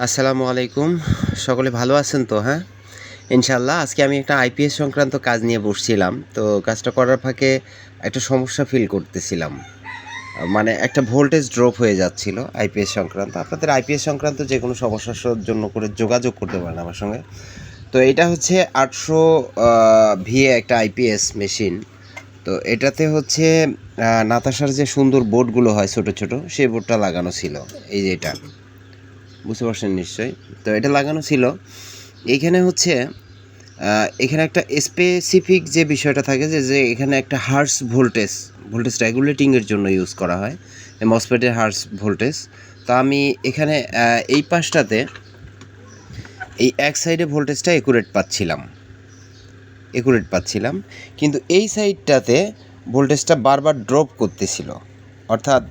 আসসালামু আলাইকুম। সকলে ভালো আছেন তো? হ্যাঁ, ইনশাল্লাহ। আজকে আমি একটা আইপিএস সংক্রান্ত কাজ নিয়ে বসছিলাম। তো কাজটা করার ফাঁকে একটা সমস্যা ফিল করতেছিলাম। মানে একটা ভোল্টেজ ড্রপ হয়ে যাচ্ছিল আইপিএস সংক্রান্ত। আপনাদের আইপিএস সংক্রান্ত যে কোনো সমস্যার জন্য করে যোগাযোগ করতে পারেন আমার সঙ্গে। তো এটা হচ্ছে 800 ভিএ একটা আইপিএস মেশিন। তো এটাতে হচ্ছে নাতাশার যে সুন্দর বোর্ডগুলো হয় ছোট ছোট, সেই বোর্ডটা লাগানো ছিল। এই যে এটা বুঝতে পারছেন নিশ্চয়ই। তো এটা লাগানো ছিল। এইখানে হচ্ছে এখানে একটা স্পেসিফিক যে বিষয়টা থাকে যে এখানে একটা হার্স ভোল্টেজ রেগুলেটিংয়ের জন্য ইউজ করা হয় মসফেটের হার্স ভোল্টেজ। তো আমি এখানে এই পাশটাতে এই এক সাইডে ভোল্টেজটা একুরেট পাচ্ছিলাম, কিন্তু এই সাইডটাতে ভোল্টেজটা বারবার ড্রপ করতেছিল। অর্থাৎ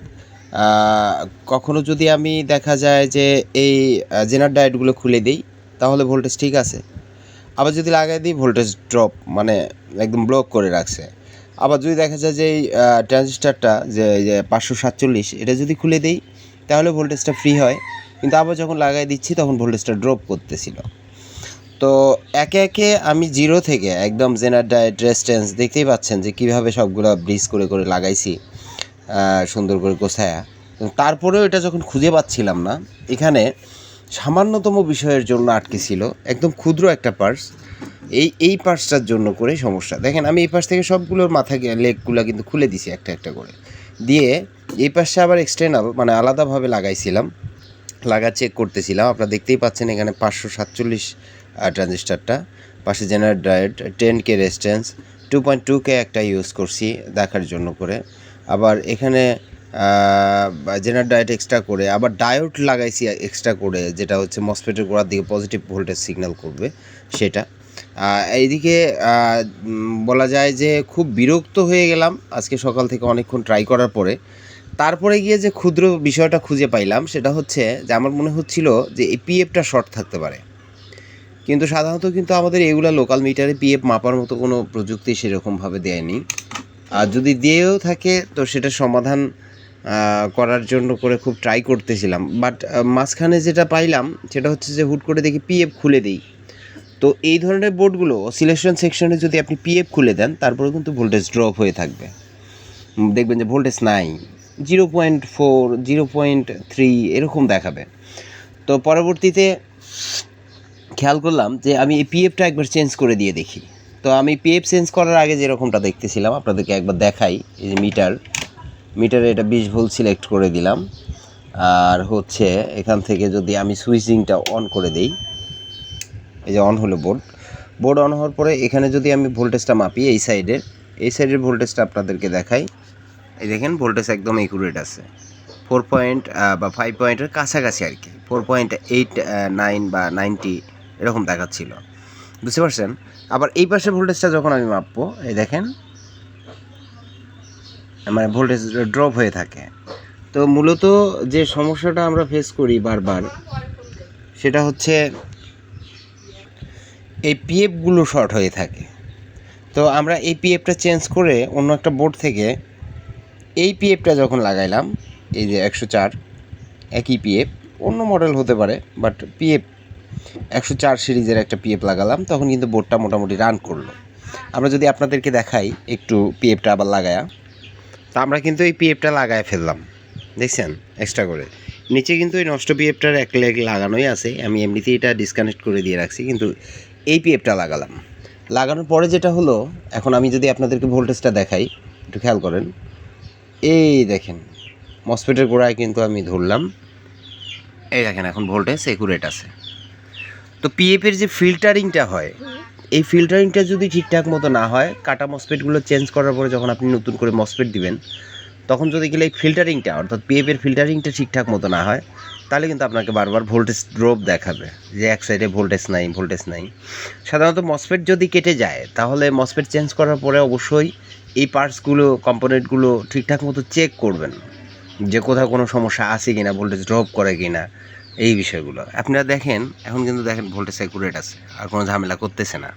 কখনো যদি আমি দেখা যায় যে এই জেনার ডায়োডগুলো খুলে দিই তাহলে ভোল্টেজ ঠিক আছে, আবার যদি লাগাই দিই ভোল্টেজ ড্রপ, মানে একদম ব্লক করে রাখছে। আবার যদি দেখা যায় যে এই ট্রানজিস্টারটা যে 547 এটা যদি খুলে দিই তাহলে ভোল্টেজটা ফ্রি হয়, কিন্তু আবার যখন লাগাই দিচ্ছি তখন ভোল্টেজটা ড্রপ করতেছিল। তো একে একে আমি জিরো থেকে একদম জেনার ডায়োড রেজিস্ট্যান্স দেখতেই পাচ্ছেন যে কীভাবে সবগুলো ব্রিজ করে করে লাগাইছি সুন্দর করে গোছায়া। তারপরেও এটা যখন খুঁজে পাচ্ছিলাম না, এখানে সামান্যতম বিষয়ের জন্য আটকে ছিল, একদম ক্ষুদ্র একটা পার্টস। এই পার্টসটার জন্য করে সমস্যা। দেখেন আমি এই পাশ থেকে সবগুলোর মাথা লেগগুলো কিন্তু খুলে দিছি একটা একটা করে দিয়ে, এই পাশে আবার এক্সটার্নাল মানে আলাদাভাবে লাগাইছিলাম, চেক করতেছিলাম। আপনারা দেখতেই পাচ্ছেন এখানে 547 ট্রানজিস্টারটা, পাশে generate diode 10K resistance, 2.2K একটা ইউজ করছি দেখার জন্য করে। আবার এখানে জেনারেট ডায়োড এক্সট্রা করে, আবার ডায়োড লাগাইছি এক্সট্রা করে, যেটা হচ্ছে মসফেটের গোড়ার দিকে পজিটিভ ভোল্টেজ সিগন্যাল করবে সেটা। এইদিকে বলা যায় যে খুব বিরক্ত হয়ে গেলাম আজকে সকাল থেকে অনেকক্ষণ ট্রাই করার পরে। তারপরে গিয়ে যে ক্ষুদ্র বিষয়টা খুঁজে পাইলাম সেটা হচ্ছে যে আমার মনে হচ্ছিল যে এই পিএফটা শর্ট থাকতে পারে, কিন্তু সাধারণত কিন্তু আমাদের এগুলা লোকাল মিটারে পিএফ মাপার মতো কোনো প্রযুক্তি সেরকমভাবে দেয়নি। আর যদি দিয়েও থাকে তো সেটা সমাধান করার জন্য করে খুব ট্রাই করতেছিলাম, বাট মাঝখানে যেটা পাইলাম সেটা হচ্ছে যে হুট করে দেখি পিএফ খুলে দিই। তো এই ধরনের বোর্ডগুলো অসিলেশন সেকশনে যদি আপনি পিএফ খুলে দেন তারপরে কিন্তু ভোল্টেজ ড্রপ হয়ে থাকবে, দেখবেন যে ভোল্টেজ নাই, 0.4 0.3 এরকম দেখাবে। তো পরবর্তীতে খেয়াল করলাম যে আমি এই পিএফটা একবার চেঞ্জ করে দিয়ে দেখি। তো আমি পিএফ চেঞ্জ করার আগে যেরকমটা দেখতেছিলাম আপনাদেরকে একবার দেখাই। এই যে মিটারে এটা 20 ভোল্ট সিলেক্ট করে দিলাম। আর হচ্ছে এখান থেকে যদি আমি সুইচিংটা অন করে দিই, এই যে অন হলো বোর্ড অন হওয়ার পরে এখানে যদি আমি ভোল্টেজটা মাপি এই সাইডের ভোল্টেজটা আপনাদেরকে দেখাই। এই দেখেন ভোল্টেজ একদম একুরেট আছে, 4 পয়েন্ট বা 5 পয়েন্টের কাছাকাছি আর কি, 4.89 বা 90 এরকম দেখাচ্ছিল, বুঝতে পারছেন। আবার এই পাশে ভোল্টেজটা যখন আমি মাপবো, এই দেখেন মানে ভোল্টেজ ড্রপ হয়ে থাকে। তো মূলত যে সমস্যাটা আমরা ফেস করি বারবার সেটা হচ্ছে এই পিএফগুলো শর্ট হয়ে থাকে। তো আমরা এই পিএফটা চেঞ্জ করে অন্য একটা বোর্ড থেকে এই পিএফটা যখন লাগাইলাম, এই যে 104 একই পিএফ, অন্য মডেল হতে পারে, বাট পিএফ 104 সিরিজের একটা পিএফ লাগালাম, তখন কিন্তু বোর্ডটা মোটামুটি রান করলো। আমরা যদি আপনাদেরকে দেখাই একটু পিএফটা আবার লাগায়া, তো আমরা কিন্তু এই পিএফটা লাগায় ফেললাম, দেখছেন এক্সট্রা করে। নিচে কিন্তু এই নষ্ট পিএফটার এক লেগ লাগানোই আছে, আমি এমনিতেই এটা ডিসকানেক্ট করে দিয়ে রাখছি, কিন্তু এই পিএফটা লাগানোর পরে যেটা হলো, এখন আমি যদি আপনাদেরকে ভোল্টেজটা দেখাই একটু খেয়াল করেন, এই দেখেন মসফেটের গোড়ায় কিন্তু আমি ধরলাম, এই দেখেন এখন ভোল্টেজ একুরেট আছে। তো পিএফের যে ফিল্টারিংটা হয়, এই ফিল্টারিংটা যদি ঠিকঠাক মতো না হয়, কাটা মসফেটগুলো চেঞ্জ করার পরে যখন আপনি নতুন করে মসফেট দিবেন, তখন যদি গেলে এই ফিল্টারিংটা অর্থাৎ পিএফের ফিল্টারিংটা ঠিকঠাক মতো না হয়, তাহলে কিন্তু আপনাকে বারবার ভোল্টেজ ড্রপ দেখাবে যে এক সাইডে ভোল্টেজ নাই। সাধারণত মসফেট যদি কেটে যায় তাহলে মসফেট চেঞ্জ করার পরে অবশ্যই এই পার্টসগুলো কম্পোনেন্টগুলো ঠিকঠাক মতো চেক করবেন যে কোথাও কোনো সমস্যা আছে কিনা, ভোল্টেজ ড্রপ করে কিনা, এই বিষয়গুলো আপনারা দেখেন। এখন কিন্তু দেখেন ভোল্টেজ অ্যাকুরেট আছে, আর কোনো ঝামেলা করতেছে না,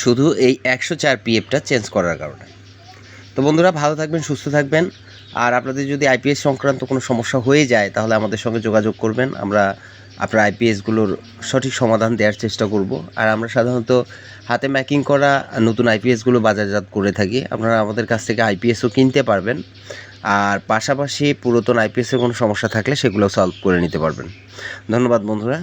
শুধু এই 104 পিএফটা চেঞ্জ করার কারণে। তো বন্ধুরা ভালো থাকবেন, সুস্থ থাকবেন। আর আপনাদের যদি আইপিএস সংক্রান্ত কোনো সমস্যা হয়ে যায় তাহলে আমাদের সঙ্গে যোগাযোগ করবেন, আমরা আপনার আইপিএসগুলোর সঠিক সমাধান দেওয়ার চেষ্টা করব। আর আমরা সাধারণত হাতে ম্যাকিং করা নতুন আইপিএসগুলো বাজারজাত করে থাকি। আপনারা আমাদের কাছ থেকে আইপিএসও কিনতে পারবেন, আর পাশাপাশি পুরাতন আইপিএসের কোনো সমস্যা থাকলে সেগুলোও সলভ করে নিতে পারবেন। ধন্যবাদ বন্ধুরা।